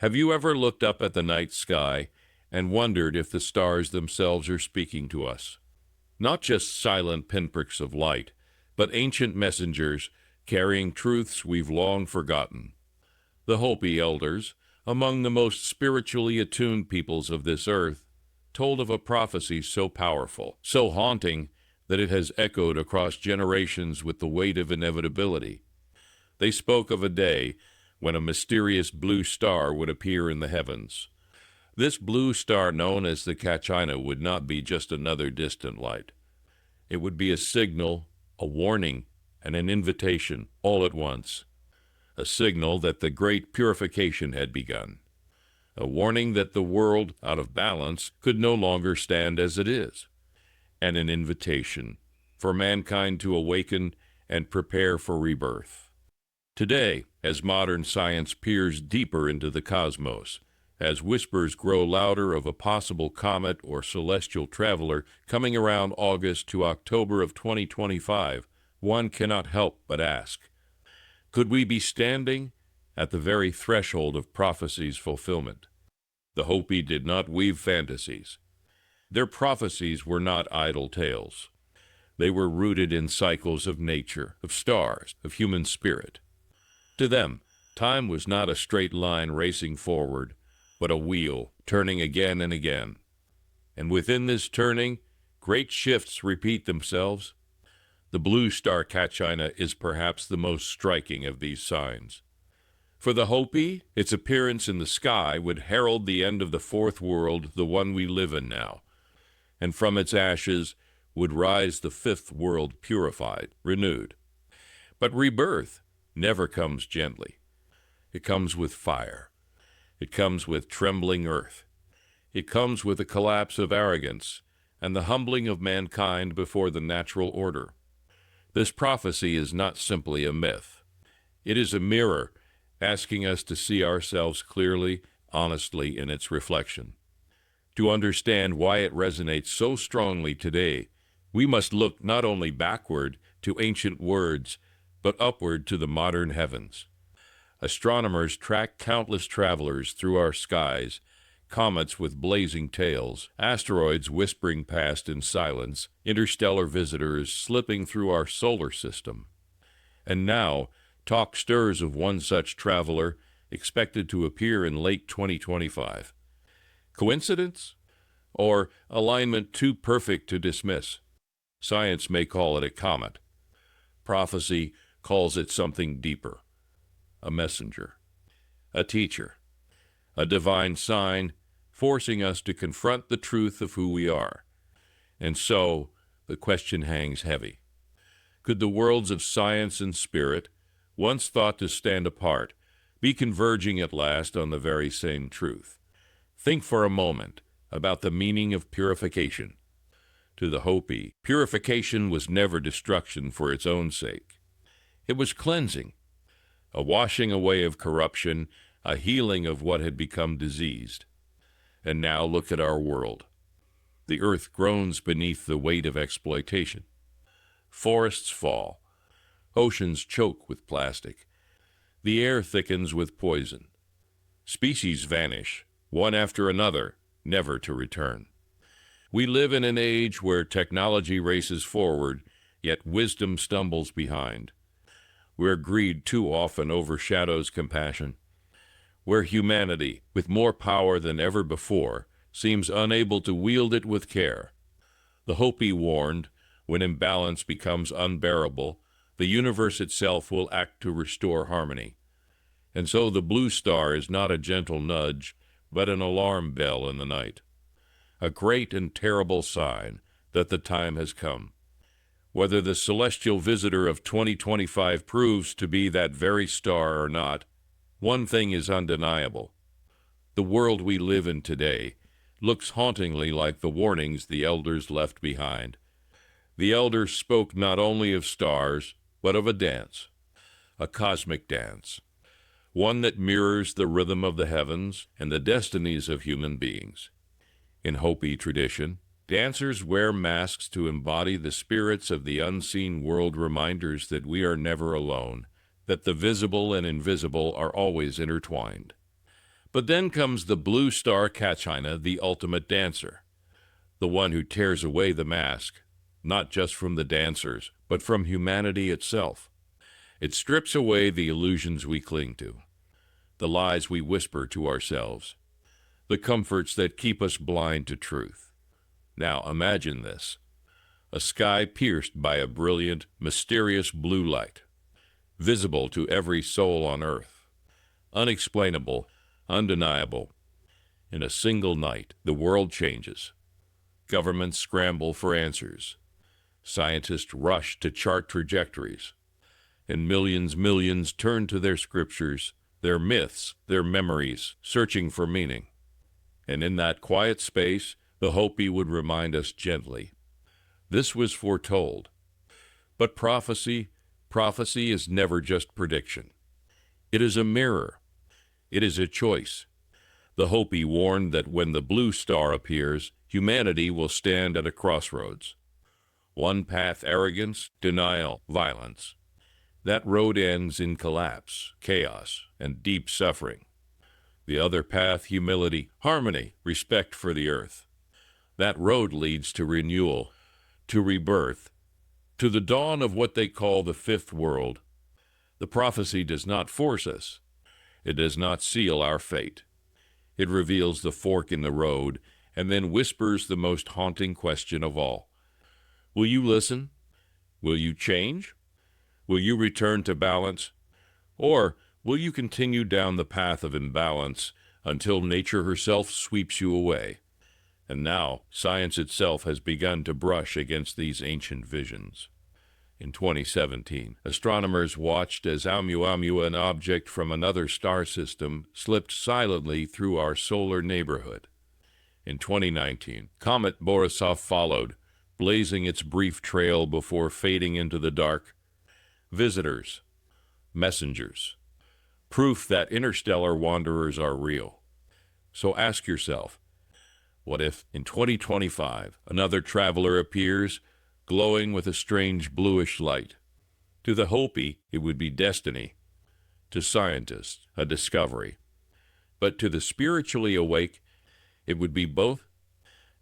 Have you ever looked up at the night sky and wondered if the stars themselves are speaking to us? Not just silent pinpricks of light, but ancient messengers carrying truths we've long forgotten. The Hopi elders, among the most spiritually attuned peoples of this earth, told of a prophecy so powerful, so haunting, that it has echoed across generations with the weight of inevitability. They spoke of a day when a mysterious blue star would appear in the heavens. This blue star, known as the Kachina, would not be just another distant light. It would be a signal, a warning, and an invitation all at once. A signal that the great purification had begun. A warning that the world, out of balance, could no longer stand as it is. And an invitation for mankind to awaken and prepare for rebirth. Today, as modern science peers deeper into the cosmos, as whispers grow louder of a possible comet or celestial traveler coming around August to October of 2025, one cannot help but ask, could we be standing at the very threshold of prophecy's fulfillment? The Hopi did not weave fantasies. Their prophecies were not idle tales. They were rooted in cycles of nature, of stars, of human spirit. To them, time was not a straight line racing forward, but a wheel turning again and again. And within this turning, great shifts repeat themselves. The blue star Kachina is perhaps the most striking of these signs. For the Hopi, its appearance in the sky would herald the end of the fourth world, the one we live in now. And from its ashes would rise the fifth world, purified, renewed. But rebirth never comes gently. It comes with fire. It comes with trembling earth. It comes with the collapse of arrogance and the humbling of mankind before the natural order. This prophecy is not simply a myth. It is a mirror asking us to see ourselves clearly, honestly in its reflection. To understand why it resonates so strongly today, we must look not only backward to ancient words, but upward to the modern heavens. Astronomers track countless travelers through our skies, comets with blazing tails, asteroids whispering past in silence, interstellar visitors slipping through our solar system. And now, talk stirs of one such traveler expected to appear in late 2025. Coincidence? Or alignment too perfect to dismiss? Science may call it a comet. Prophecy calls it something deeper. A messenger. A teacher. A divine sign forcing us to confront the truth of who we are. And so, the question hangs heavy. Could the worlds of science and spirit, once thought to stand apart, be converging at last on the very same truth? Think for a moment about the meaning of purification. To the Hopi, purification was never destruction for its own sake. It was cleansing, a washing away of corruption, a healing of what had become diseased. And now look at our world. The earth groans beneath the weight of exploitation. Forests fall. Oceans choke with plastic. The air thickens with poison. Species vanish, one after another, never to return. We live in an age where technology races forward, yet wisdom stumbles behind. Where greed too often overshadows compassion. Where humanity, with more power than ever before, seems unable to wield it with care. The Hopi warned, when imbalance becomes unbearable, the universe itself will act to restore harmony. And so the blue star is not a gentle nudge, but an alarm bell in the night. A great and terrible sign that the time has come. Whether the celestial visitor of 2025 proves to be that very star or not, one thing is undeniable. The world we live in today looks hauntingly like the warnings the elders left behind. The elders spoke not only of stars, but of a dance, a cosmic dance, one that mirrors the rhythm of the heavens and the destinies of human beings. In Hopi tradition, dancers wear masks to embody the spirits of the unseen world, reminders that we are never alone, that the visible and invisible are always intertwined. But then comes the blue star Kachina, the ultimate dancer, the one who tears away the mask, not just from the dancers, but from humanity itself. It strips away the illusions we cling to, the lies we whisper to ourselves, the comforts that keep us blind to truth. Now imagine this: a sky pierced by a brilliant, mysterious blue light, visible to every soul on earth, unexplainable, undeniable. In a single night, the world changes. Governments scramble for answers. Scientists rush to chart trajectories. And millions turn to their scriptures, their myths, their memories, searching for meaning. And in that quiet space, the Hopi would remind us gently, this was foretold. But prophecy is never just prediction. It is a mirror. It is a choice. The Hopi warned that when the blue star appears, humanity will stand at a crossroads. One path, arrogance, denial, violence. That road ends in collapse, chaos, and deep suffering. The other path, humility, harmony, respect for the earth. That road leads to renewal, to rebirth, to the dawn of what they call the fifth world. The prophecy does not force us. It does not seal our fate. It reveals the fork in the road and then whispers the most haunting question of all. Will you listen? Will you change? Will you return to balance? Or will you continue down the path of imbalance until nature herself sweeps you away? And now, science itself has begun to brush against these ancient visions. In 2017, astronomers watched as Oumuamua, an object from another star system, slipped silently through our solar neighborhood. In 2019, Comet Borisov followed, blazing its brief trail before fading into the dark. Visitors, messengers, proof that interstellar wanderers are real. So ask yourself, what if in 2025 another traveler appears, glowing with a strange bluish light? To the Hopi, it would be destiny. To scientists, a discovery. But to the spiritually awake, it would be both.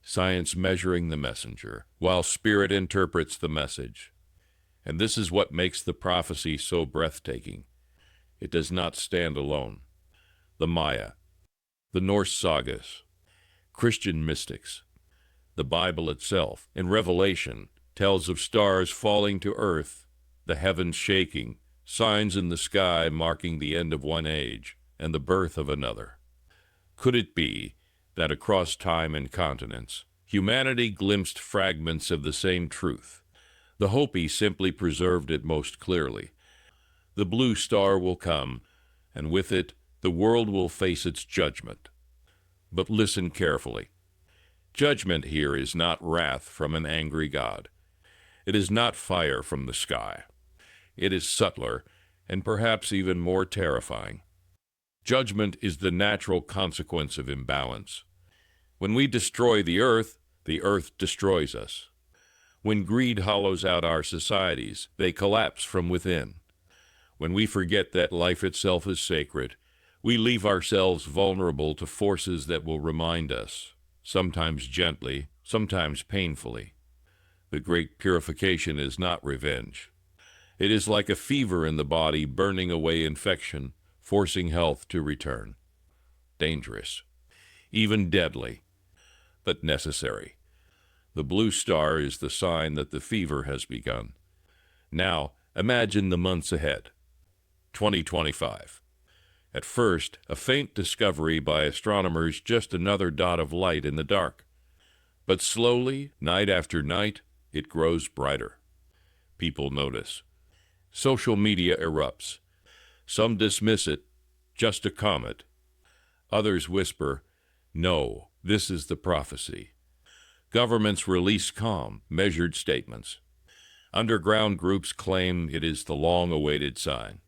Science measuring the messenger, while spirit interprets the message. And this is what makes the prophecy so breathtaking. It does not stand alone. The Maya, the Norse sagas, Christian mystics, the Bible itself, in Revelation, tells of stars falling to earth, the heavens shaking, signs in the sky marking the end of one age and the birth of another. Could it be that across time and continents, humanity glimpsed fragments of the same truth? The Hopi simply preserved it most clearly. The blue star will come, and with it, the world will face its judgment. But listen carefully. Judgment here is not wrath from an angry God. It is not fire from the sky. It is subtler and perhaps even more terrifying. Judgment is the natural consequence of imbalance. When we destroy the earth destroys us. When greed hollows out our societies, they collapse from within. When we forget that life itself is sacred, we leave ourselves vulnerable to forces that will remind us, sometimes gently, sometimes painfully. The great purification is not revenge. It is like a fever in the body burning away infection, forcing health to return. Dangerous, even deadly, but necessary. The blue star is the sign that the fever has begun. Now, imagine the months ahead. 2025. At first, a faint discovery by astronomers, just another dot of light in the dark. But slowly, night after night, it grows brighter. People notice. Social media erupts. Some dismiss it, just a comet. Others whisper, no, this is the prophecy. Governments release calm, measured statements. Underground groups claim it is the long-awaited sign.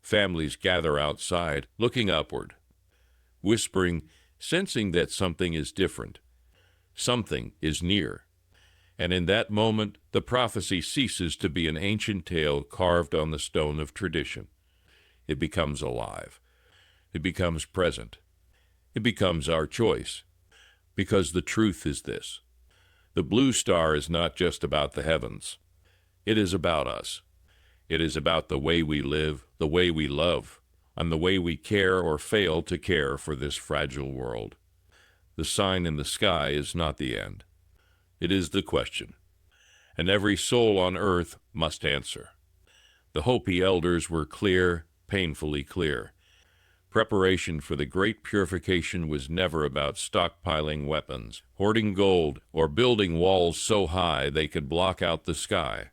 Families gather outside, looking upward, whispering, sensing that something is different. Something is near. And in that moment, the prophecy ceases to be an ancient tale carved on the stone of tradition. It becomes alive. It becomes present. it becomes our choice. Because the truth is this: the blue star is not just about the heavens, it is about us. It is about the way we live, the way we love, and the way we care or fail to care for this fragile world. The sign in the sky is not the end. It is the question, and every soul on earth must answer. The Hopi elders were clear, painfully clear. Preparation for the great purification was never about stockpiling weapons, hoarding gold, or building walls so high they could block out the sky.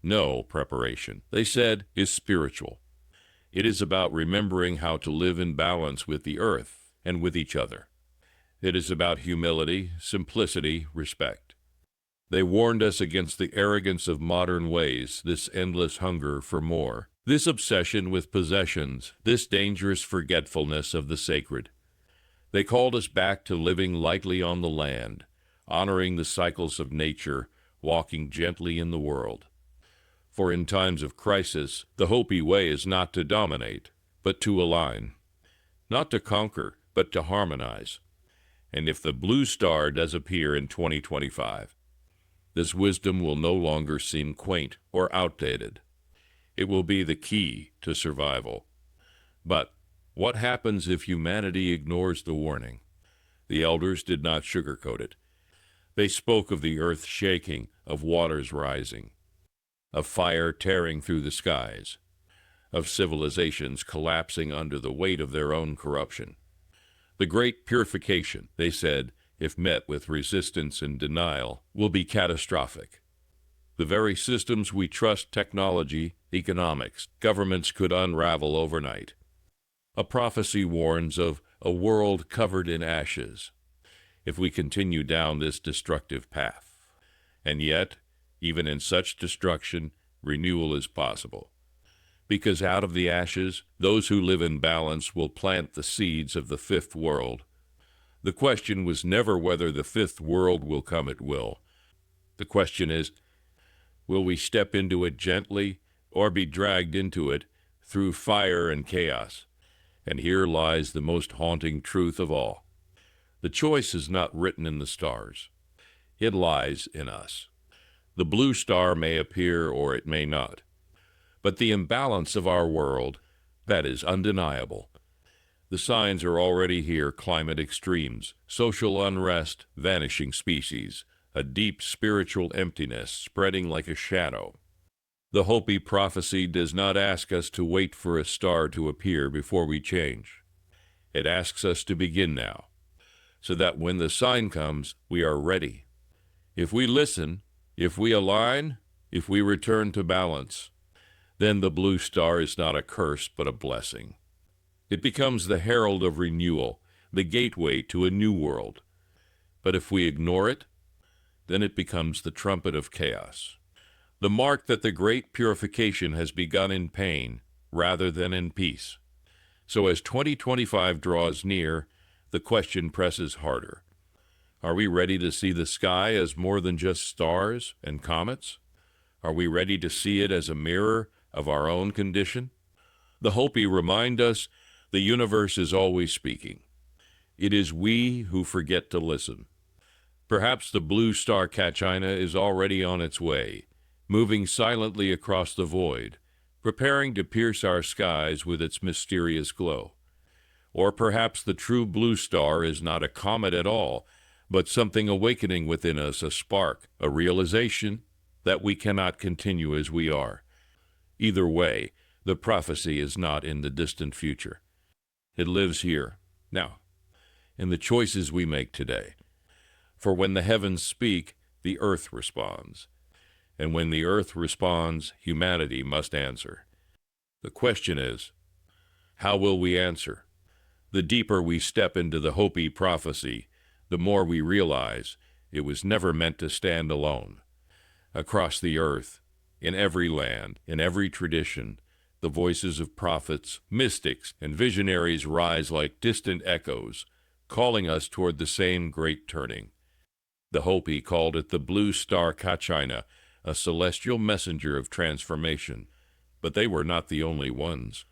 No, preparation, they said, is spiritual. It is about remembering how to live in balance with the earth and with each other. It is about humility, simplicity, respect. They warned us against the arrogance of modern ways, this endless hunger for more, this obsession with possessions, this dangerous forgetfulness of the sacred. They called us back to living lightly on the land, honoring the cycles of nature, walking gently in the world. For in times of crisis, the Hopi way is not to dominate, but to align. Not to conquer, but to harmonize. And if the blue star does appear in 2025, this wisdom will no longer seem quaint or outdated. It will be the key to survival. But what happens if humanity ignores the warning? The elders did not sugarcoat it. They spoke of the earth shaking, of waters rising, of fire tearing through the skies, of civilizations collapsing under the weight of their own corruption. The great purification, they said, if met with resistance and denial, will be catastrophic. The very systems we trust, technology, economics, governments, could unravel overnight. A prophecy warns of a world covered in ashes if we continue down this destructive path. And yet, even in such destruction, renewal is possible. Because out of the ashes, those who live in balance will plant the seeds of the fifth world. The question was never whether the fifth world will come at will. The question is, will we step into it gently or be dragged into it through fire and chaos? And here lies the most haunting truth of all. The choice is not written in the stars. It lies in us. The blue star may appear or it may not. But the imbalance of our world, that is undeniable. The signs are already here: climate extremes, social unrest, vanishing species, a deep spiritual emptiness spreading like a shadow. The Hopi prophecy does not ask us to wait for a star to appear before we change. It asks us to begin now, so that when the sign comes, we are ready. If we listen, if we align, if we return to balance, then the blue star is not a curse but a blessing. It becomes the herald of renewal, the gateway to a new world. But if we ignore it, then it becomes the trumpet of chaos, the mark that the great purification has begun in pain rather than in peace. So as 2025 draws near, the question presses harder. Are we ready to see the sky as more than just stars and comets? Are we ready to see it as a mirror of our own condition? The Hopi remind us the universe is always speaking. It is we who forget to listen. Perhaps the blue star Kachina is already on its way, moving silently across the void, preparing to pierce our skies with its mysterious glow. Or perhaps the true blue star is not a comet at all, but something awakening within us, a spark, a realization that we cannot continue as we are. Either way, the prophecy is not in the distant future. It lives here, now, in the choices we make today. For when the heavens speak, the earth responds. And when the earth responds, humanity must answer. The question is, how will we answer? The deeper we step into the Hopi prophecy, the more we realize it was never meant to stand alone. Across the earth, in every land, in every tradition, the voices of prophets, mystics, and visionaries rise like distant echoes, calling us toward the same great turning. The Hopi called it the blue star Kachina, a celestial messenger of transformation. But they were not the only ones.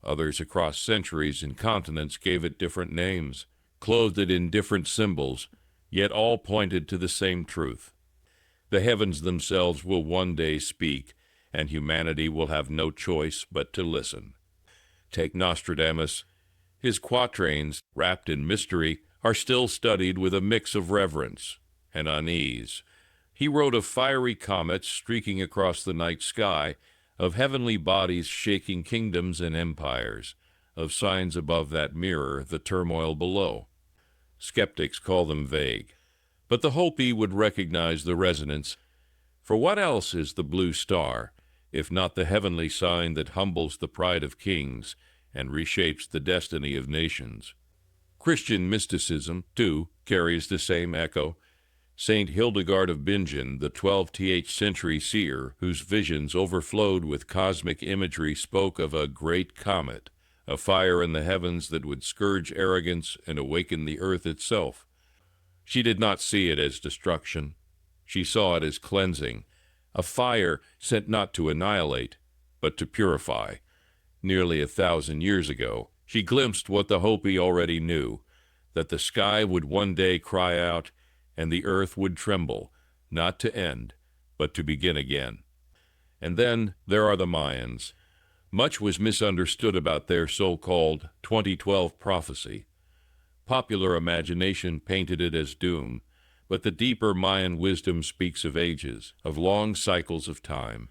Others across centuries and continents gave it different names. clothed in different symbols, yet all pointed to the same truth. The heavens themselves will one day speak, and humanity will have no choice but to listen. Take Nostradamus. His quatrains, wrapped in mystery, are still studied with a mix of reverence and unease. He wrote of fiery comets streaking across the night sky, of heavenly bodies shaking kingdoms and empires, of signs above that mirror the turmoil below. Skeptics call them vague, but the Hopi would recognize the resonance. For what else is the blue star, if not the heavenly sign that humbles the pride of kings and reshapes the destiny of nations? Christian mysticism, too, carries the same echo. Saint Hildegard of Bingen, the 12th century seer, whose visions overflowed with cosmic imagery, spoke of a great comet, a fire in the heavens that would scourge arrogance and awaken the earth itself. She did not see it as destruction. She saw it as cleansing, a fire sent not to annihilate, but to purify. Nearly 1,000 years ago, she glimpsed what the Hopi already knew, that the sky would one day cry out, and the earth would tremble, not to end, but to begin again. And then there are the Mayans. Much was misunderstood about their so-called 2012 prophecy. Popular imagination painted it as doom, but the deeper Mayan wisdom speaks of ages, of long cycles of time.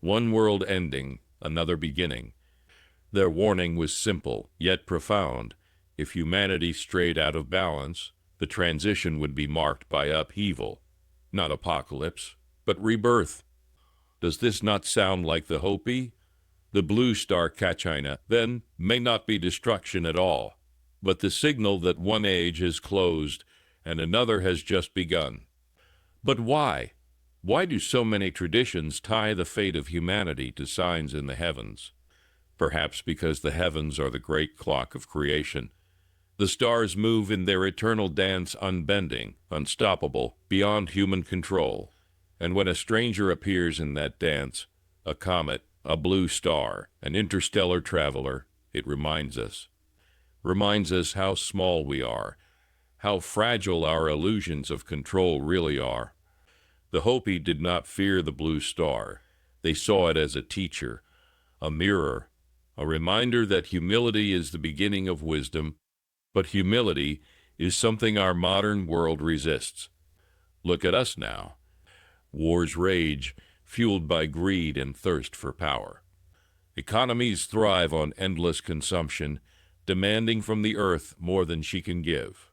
One world ending, another beginning. Their warning was simple, yet profound. If humanity strayed out of balance, the transition would be marked by upheaval, not apocalypse, but rebirth. Does this not sound like the Hopi? The blue star Kachina, then, may not be destruction at all, but the signal that one age has closed and another has just begun. But why? Why do so many traditions tie the fate of humanity to signs in the heavens? Perhaps because the heavens are the great clock of creation. The stars move in their eternal dance unbending, unstoppable, beyond human control. And when a stranger appears in that dance, a comet, a blue star, an interstellar traveler, it reminds us how small we are, how fragile our illusions of control really are. The Hopi did not fear the blue star. They saw it as a teacher, a mirror, a reminder that humility is the beginning of wisdom, but humility is something our modern world resists. Look at us now. Wars rage, fueled by greed and thirst for power. Economies thrive on endless consumption, demanding from the earth more than she can give.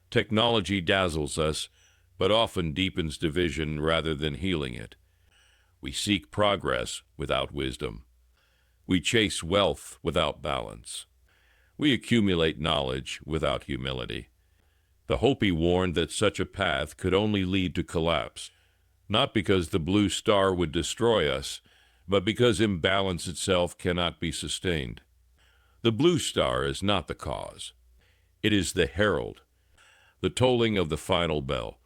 Technology dazzles us, but often deepens division rather than healing it. We seek progress without wisdom. We chase wealth without balance. We accumulate knowledge without humility. The Hopi warned that such a path could only lead to collapse, not because the blue star would destroy us, but because imbalance itself cannot be sustained. The blue star is not the cause. It is the herald, the tolling of the final bell.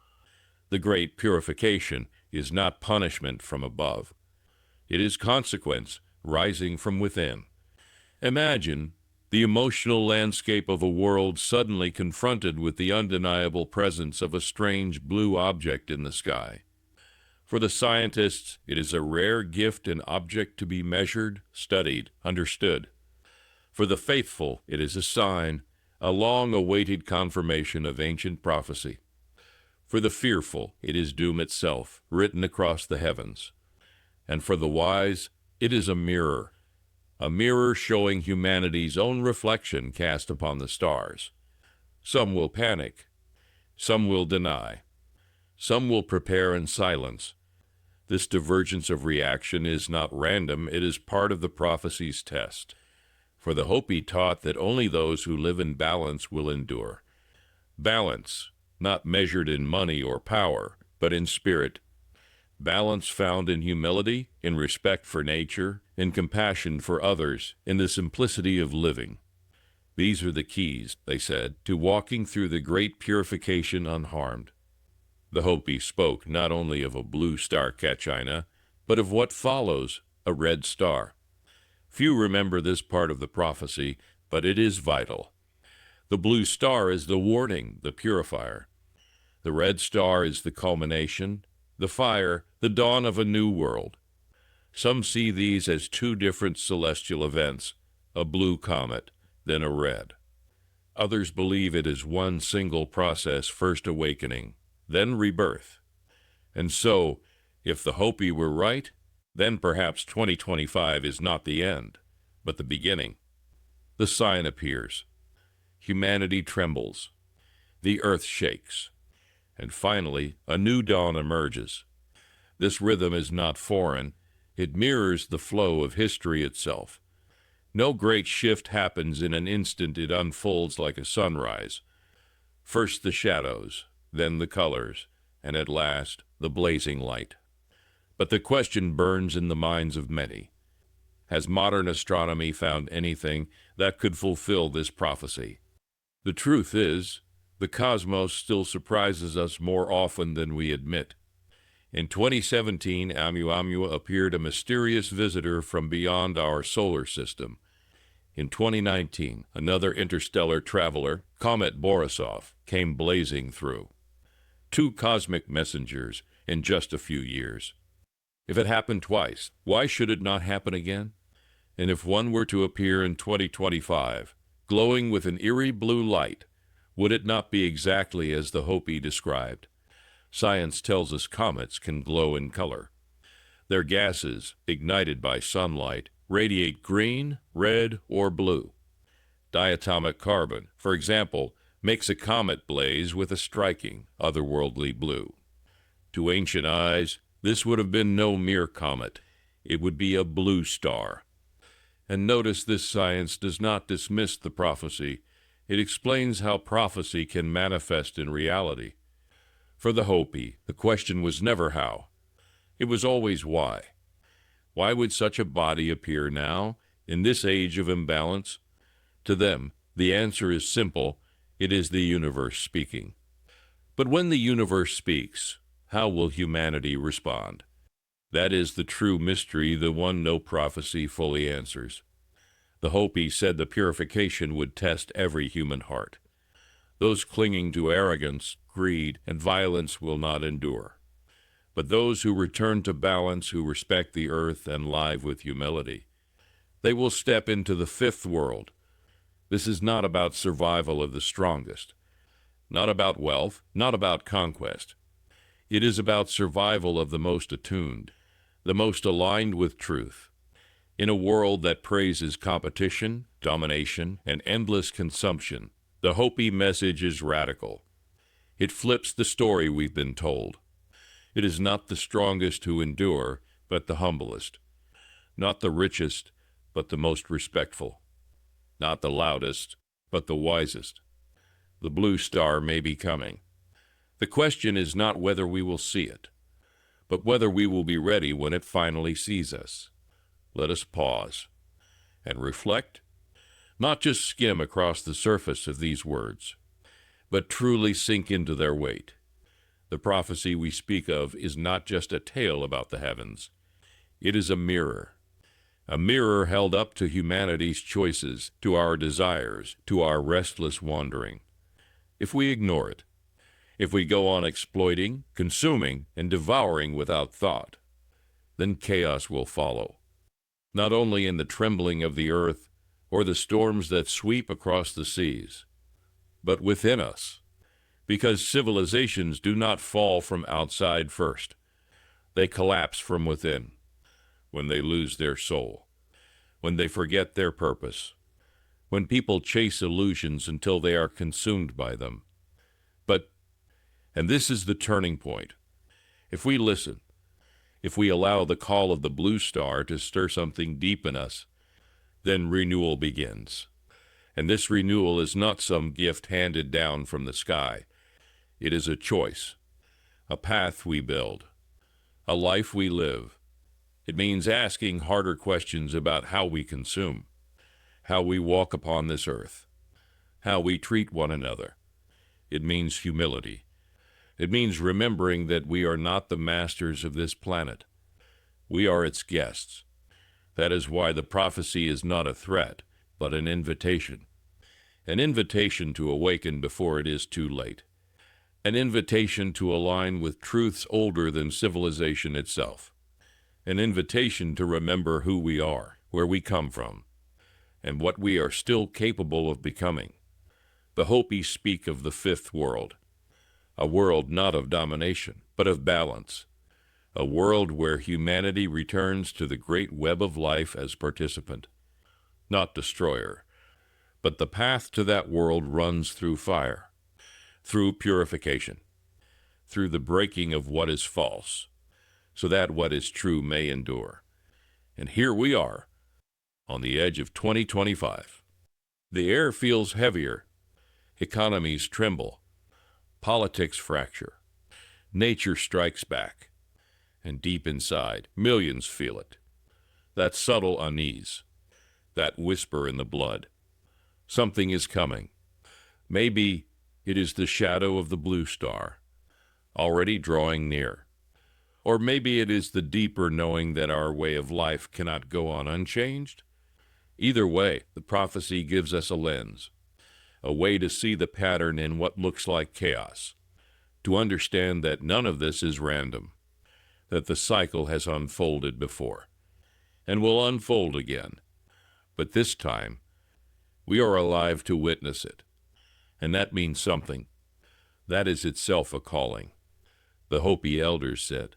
The great purification is not punishment from above. It is consequence rising from within. Imagine the emotional landscape of a world suddenly confronted with the undeniable presence of a strange blue object in the sky. For the scientists, it is a rare gift and object to be measured, studied, understood. For the faithful, it is a sign, a long-awaited confirmation of ancient prophecy. For the fearful, it is doom itself, written across the heavens. And for the wise, it is a mirror showing humanity's own reflection cast upon the stars. Some will panic, some will deny, some will prepare in silence. This divergence of reaction is not random, it is part of the prophecy's test. For the Hopi taught that only those who live in balance will endure. Balance, not measured in money or power, but in spirit. Balance found in humility, in respect for nature, in compassion for others, in the simplicity of living. These are the keys, they said, to walking through the great purification unharmed. The Hopi spoke not only of a blue star Kachina, but of what follows, a red star. Few remember this part of the prophecy, but it is vital. The blue star is the warning, the purifier. The red star is the culmination, the fire, the dawn of a new world. Some see these as two different celestial events, a blue comet, then a red. Others believe it is one single process, first awakening, then rebirth. And so, if the Hopi were right, then perhaps 2025 is not the end, but the beginning. The sign appears. Humanity trembles. The earth shakes. And finally, a new dawn emerges. This rhythm is not foreign. It mirrors the flow of history itself. No great shift happens in an instant. It unfolds like a sunrise. First the shadows, then the colors, and at last the blazing light. But the question burns in the minds of many. Has modern astronomy found anything that could fulfill this prophecy? The truth is, the cosmos still surprises us more often than we admit. In 2017, Oumuamua appeared a mysterious visitor from beyond our solar system. In 2019, another interstellar traveler, Comet Borisov, came blazing through. Two cosmic messengers in just a few years. If it happened twice, why should it not happen again? And if one were to appear in 2025, glowing with an eerie blue light, would it not be exactly as the Hopi described? Science tells us comets can glow in color. Their gases, ignited by sunlight, radiate green, red, or blue. Diatomic carbon, for example, makes a comet blaze with a striking, otherworldly blue. To ancient eyes, this would have been no mere comet. It would be a blue star. And notice this science does not dismiss the prophecy. It explains how prophecy can manifest in reality. For the Hopi, the question was never how. It was always why. Why would such a body appear now, in this age of imbalance? To them, the answer is simple. It is the universe speaking. But when the universe speaks, how will humanity respond? That is the true mystery, the one no prophecy fully answers. The Hopi said the purification would test every human heart. Those clinging to arrogance, greed, and violence will not endure. But those who return to balance, who respect the earth and live with humility, they will step into the fifth world. This is not about survival of the strongest, not about wealth, not about conquest. It is about survival of the most attuned, the most aligned with truth. In a world that praises competition, domination, and endless consumption, the Hopi message is radical. It flips the story we've been told. It is not the strongest who endure, but the humblest. Not the richest, but the most respectful. Not the loudest, but the wisest. The blue star may be coming. The question is not whether we will see it, but whether we will be ready when it finally sees us. Let us pause and reflect, not just skim across the surface of these words, but truly sink into their weight. The prophecy we speak of is not just a tale about the heavens. It is a mirror held up to humanity's choices, to our desires, to our restless wandering. If we ignore it, if we go on exploiting, consuming, and devouring without thought, then chaos will follow. Not only in the trembling of the earth or the storms that sweep across the seas, but within us. Because civilizations do not fall from outside first. They collapse from within. When they lose their soul. When they forget their purpose. When people chase illusions until they are consumed by them. And this is the turning point. If we listen, if we allow the call of the blue star to stir something deep in us, then renewal begins. And this renewal is not some gift handed down from the sky. It is a choice, a path we build, a life we live. It means asking harder questions about how we consume, how we walk upon this earth, how we treat one another. It means humility. It means remembering that we are not the masters of this planet. We are its guests. That is why the prophecy is not a threat, but an invitation. An invitation to awaken before it is too late. An invitation to align with truths older than civilization itself. An invitation to remember who we are, where we come from, and what we are still capable of becoming. The Hopi speak of the fifth world, a world not of domination, but of balance, a world where humanity returns to the great web of life as participant, not destroyer. But the path to that world runs through fire, through purification, through the breaking of what is false, so that what is true may endure. And here we are, on the edge of 2025. The air feels heavier, economies tremble, politics fracture, nature strikes back, and deep inside, millions feel it. That subtle unease, that whisper in the blood. Something is coming. Maybe it is the shadow of the blue star, already drawing near. Or maybe it is the deeper knowing that our way of life cannot go on unchanged. Either way, the prophecy gives us a lens, a way to see the pattern in what looks like chaos, to understand that none of this is random, that the cycle has unfolded before, and will unfold again. But this time, we are alive to witness it, and that means something. That is itself a calling. The Hopi elders said,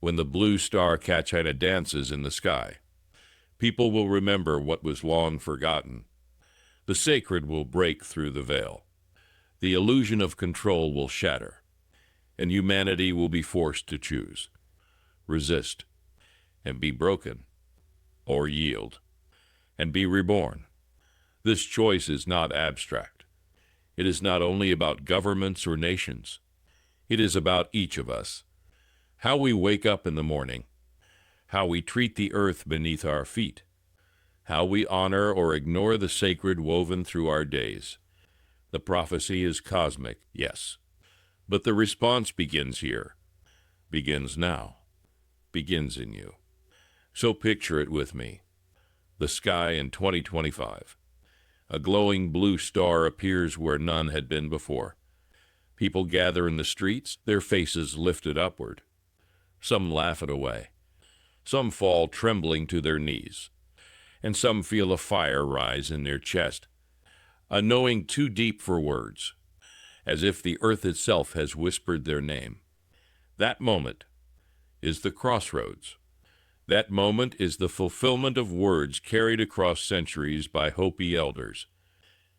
when the blue star Kachina dances in the sky, people will remember what was long forgotten. The sacred will break through the veil. The illusion of control will shatter, and humanity will be forced to choose, resist, and be broken, or yield, and be reborn. This choice is not abstract. It is not only about governments or nations. It is about each of us. How we wake up in the morning, how we treat the earth beneath our feet, how we honor or ignore the sacred woven through our days. The prophecy is cosmic, yes, but the response begins here, begins now, begins in you. So picture it with me. The sky in 2025. A glowing blue star appears where none had been before. People gather in the streets, their faces lifted upward. Some laugh it away. Some fall trembling to their knees. And some feel a fire rise in their chest, a knowing too deep for words, as if the earth itself has whispered their name. That moment is the crossroads. That moment is the fulfillment of words carried across centuries by Hopi elders,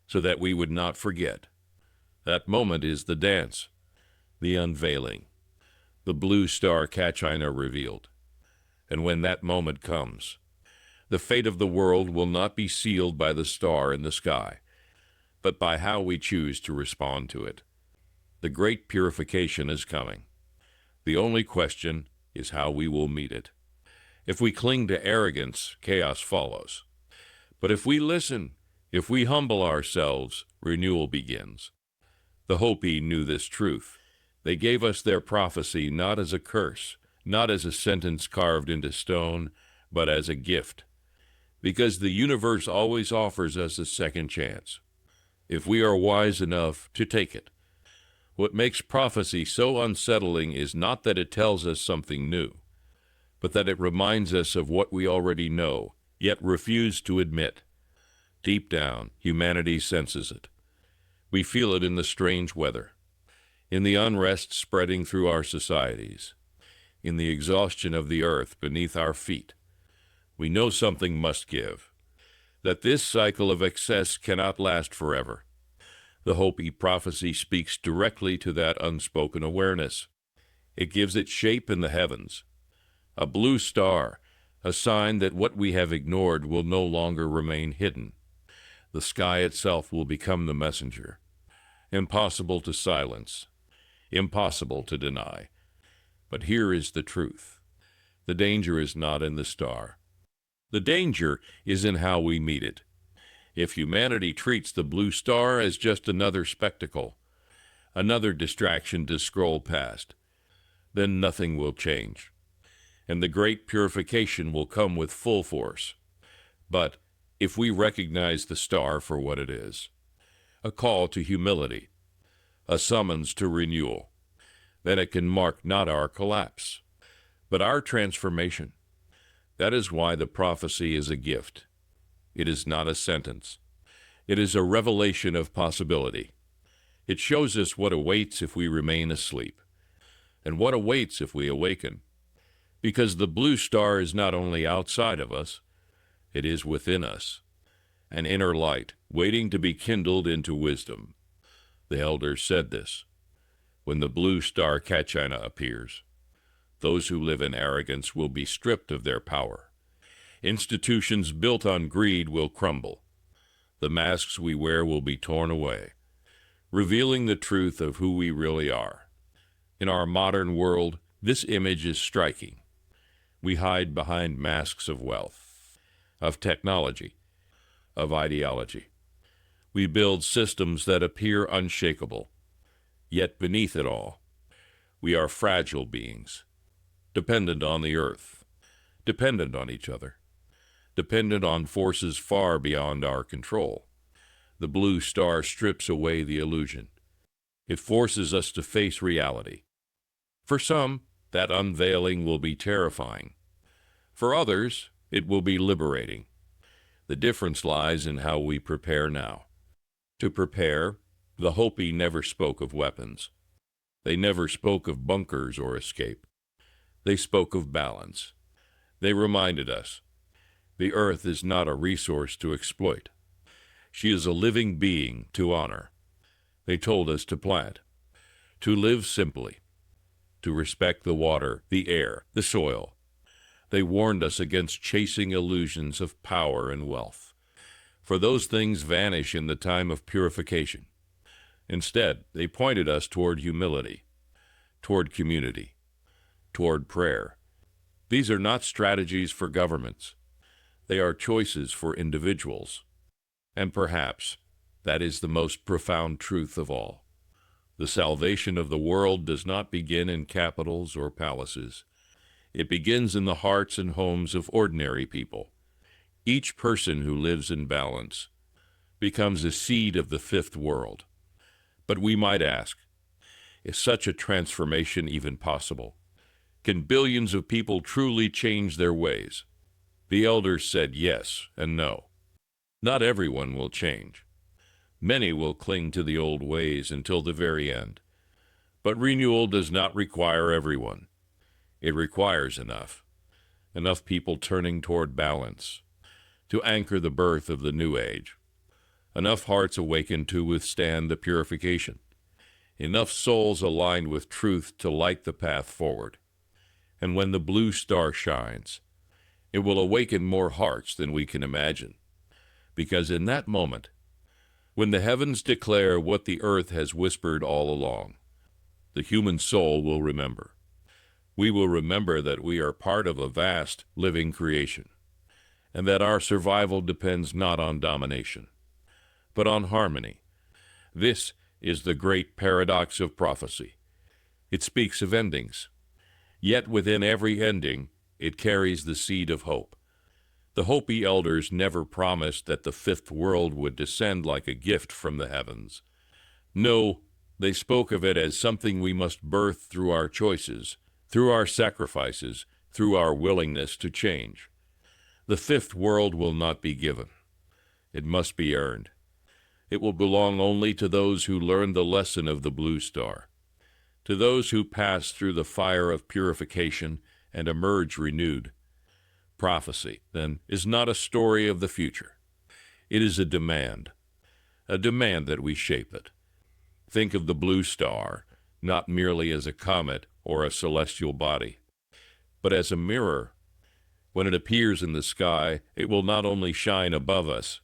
so that we would not forget. That moment is the dance, the unveiling, the blue star Kachina revealed. And when that moment comes, the fate of the world will not be sealed by the star in the sky, but by how we choose to respond to it. The great purification is coming. The only question is how we will meet it. If we cling to arrogance, chaos follows. But if we listen, if we humble ourselves, renewal begins. The Hopi knew this truth. They gave us their prophecy not as a curse, not as a sentence carved into stone, but as a gift. Because the universe always offers us a second chance, if we are wise enough to take it. What makes prophecy so unsettling is not that it tells us something new, but that it reminds us of what we already know, yet refuse to admit. Deep down, humanity senses it. We feel it in the strange weather, in the unrest spreading through our societies, in the exhaustion of the earth beneath our feet. We know something must give, that this cycle of excess cannot last forever. The Hopi prophecy speaks directly to that unspoken awareness. It gives it shape in the heavens. A blue star, a sign that what we have ignored will no longer remain hidden. The sky itself will become the messenger. Impossible to silence, impossible to deny. But here is the truth. The danger is not in the star. The danger is in how we meet it. If humanity treats the blue star as just another spectacle, another distraction to scroll past, then nothing will change, and the great purification will come with full force. But if we recognize the star for what it is, a call to humility, a summons to renewal. Then it can mark not our collapse, but our transformation. That is why the prophecy is a gift. It is not a sentence. It is a revelation of possibility. It shows us what awaits if we remain asleep, and what awaits if we awaken. Because the blue star is not only outside of us, it is within us, an inner light waiting to be kindled into wisdom. The elders said this. When the blue star Kachina appears, those who live in arrogance will be stripped of their power. Institutions built on greed will crumble. The masks we wear will be torn away, revealing the truth of who we really are. In our modern world, this image is striking. We hide behind masks of wealth, of technology, of ideology. We build systems that appear unshakable. Yet beneath it all, we are fragile beings, dependent on the earth, dependent on each other, dependent on forces far beyond our control. The blue star strips away the illusion. It forces us to face reality. For some, that unveiling will be terrifying. For others, it will be liberating. The difference lies in how we prepare now. To prepare, the Hopi never spoke of weapons. They never spoke of bunkers or escape. They spoke of balance. They reminded us, the earth is not a resource to exploit. She is a living being to honor. They told us to plant, to live simply, to respect the water, the air, the soil. They warned us against chasing illusions of power and wealth, for those things vanish in the time of purification. Instead, they pointed us toward humility, toward community, toward prayer. These are not strategies for governments. They are choices for individuals. And perhaps that is the most profound truth of all. The salvation of the world does not begin in capitals or palaces. It begins in the hearts and homes of ordinary people. Each person who lives in balance becomes a seed of the fifth world. But we might ask, is such a transformation even possible? Can billions of people truly change their ways? The elders said yes and no. Not everyone will change. Many will cling to the old ways until the very end. But renewal does not require everyone. It requires enough people turning toward balance, to anchor the birth of the new age. Enough hearts awakened to withstand the purification. Enough souls aligned with truth to light the path forward. And when the blue star shines, it will awaken more hearts than we can imagine. Because in that moment, when the heavens declare what the earth has whispered all along, the human soul will remember. We will remember that we are part of a vast, living creation, and that our survival depends not on domination, but on harmony. This is the great paradox of prophecy. It speaks of endings, yet within every ending, it carries the seed of hope. The Hopi elders never promised that the fifth world would descend like a gift from the heavens. No, they spoke of it as something we must birth through our choices, through our sacrifices, through our willingness to change. The fifth world will not be given. It must be earned. It will belong only to those who learn the lesson of the blue star, to those who pass through the fire of purification and emerge renewed. Prophecy, then, is not a story of the future. It is a demand that we shape it. Think of the blue star not merely as a comet or a celestial body, but as a mirror. When it appears in the sky, it will not only shine above us,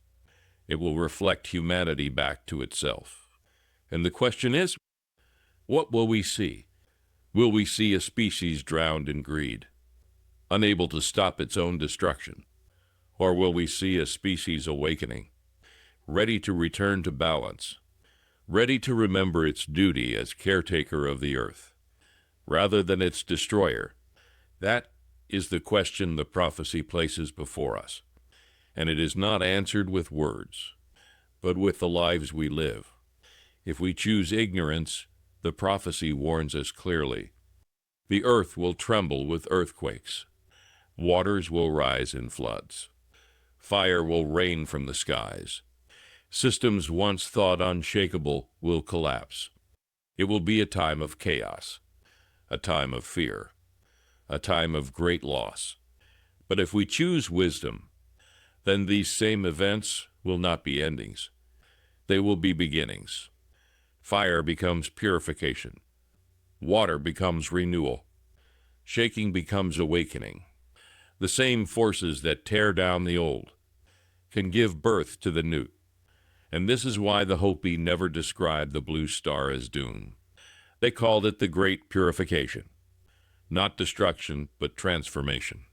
it will reflect humanity back to itself. And the question is, what will we see? Will we see a species drowned in greed, unable to stop its own destruction? Or will we see a species awakening, ready to return to balance, ready to remember its duty as caretaker of the earth, rather than its destroyer? That is the question the prophecy places before us, and it is not answered with words, but with the lives we live. If we choose ignorance, the prophecy warns us clearly. The earth will tremble with earthquakes. Waters will rise in floods. Fire will rain from the skies. Systems once thought unshakable will collapse. It will be a time of chaos, a time of fear, a time of great loss. But if we choose wisdom, then these same events will not be endings. They will be beginnings. Fire becomes purification. Water becomes renewal. Shaking becomes awakening. The same forces that tear down the old can give birth to the new. And this is why the Hopi never described the blue star as doom. They called it the Great Purification. Not destruction, but transformation.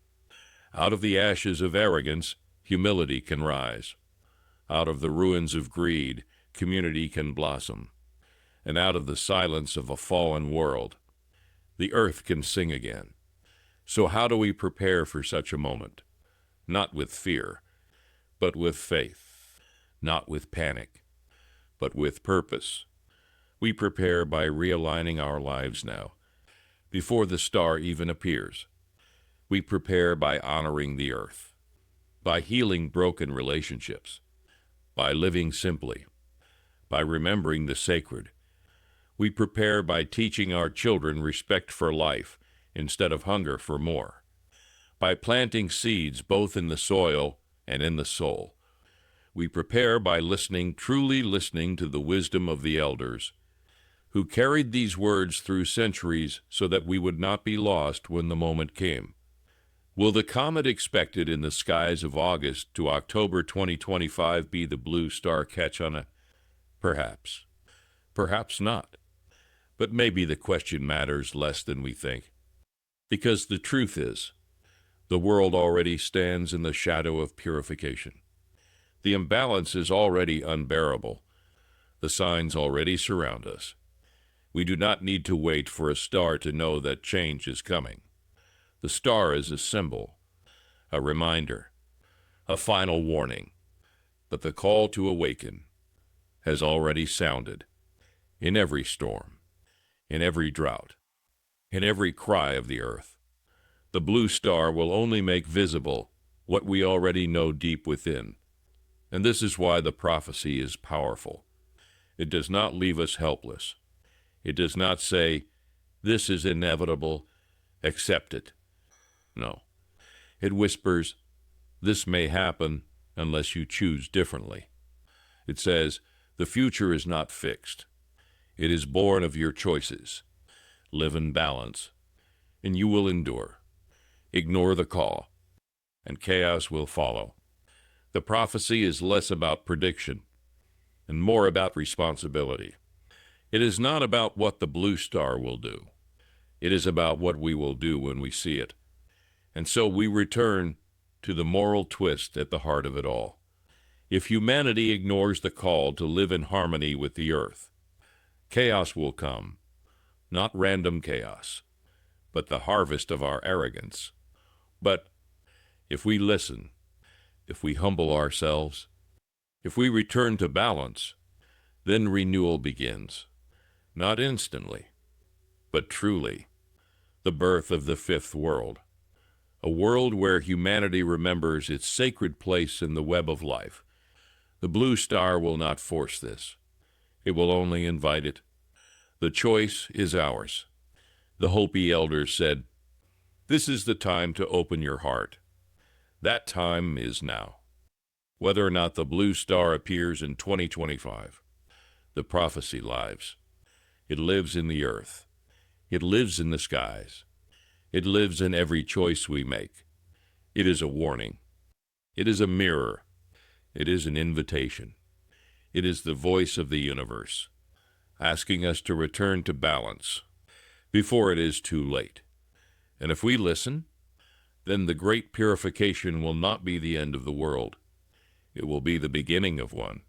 Out of the ashes of arrogance, humility can rise. Out of the ruins of greed, community can blossom. And out of the silence of a fallen world, the earth can sing again. So how do we prepare for such a moment? Not with fear, but with faith. Not with panic, but with purpose. We prepare by realigning our lives now, before the star even appears. We prepare by honoring the earth, by healing broken relationships, by living simply, by remembering the sacred. We prepare by teaching our children respect for life instead of hunger for more, by planting seeds both in the soil and in the soul. We prepare by truly listening to the wisdom of the elders, who carried these words through centuries so that we would not be lost when the moment came. Will the comet expected in the skies of August to October 2025 be the blue star Ketchuna? Perhaps. Perhaps not. But maybe the question matters less than we think. Because the truth is, the world already stands in the shadow of purification. The imbalance is already unbearable. The signs already surround us. We do not need to wait for a star to know that change is coming. The star is a symbol, a reminder, a final warning. But the call to awaken has already sounded in every storm, in every drought, in every cry of the earth. The blue star will only make visible what we already know deep within. And this is why the prophecy is powerful. It does not leave us helpless. It does not say, "This is inevitable, accept it." No. It whispers, "This may happen unless you choose differently." It says, "The future is not fixed. It is born of your choices. Live in balance, and you will endure. Ignore the call, and chaos will follow." The prophecy is less about prediction and more about responsibility. It is not about what the blue star will do. It is about what we will do when we see it. And so we return to the moral twist at the heart of it all. If humanity ignores the call to live in harmony with the earth, chaos will come. Not random chaos, but the harvest of our arrogance. But if we listen, if we humble ourselves, if we return to balance, then renewal begins. Not instantly, but truly. The birth of the fifth world. A world where humanity remembers its sacred place in the web of life. The blue star will not force this. It will only invite it. The choice is ours. The Hopi elders said, "This is the time to open your heart." That time is now. Whether or not the blue star appears in 2025, the prophecy lives. It lives in the earth. It lives in the skies. It lives in every choice we make. It is a warning. It is a mirror. It is an invitation. It is the voice of the universe, asking us to return to balance before it is too late. And if we listen, then the great purification will not be the end of the world. It will be the beginning of one.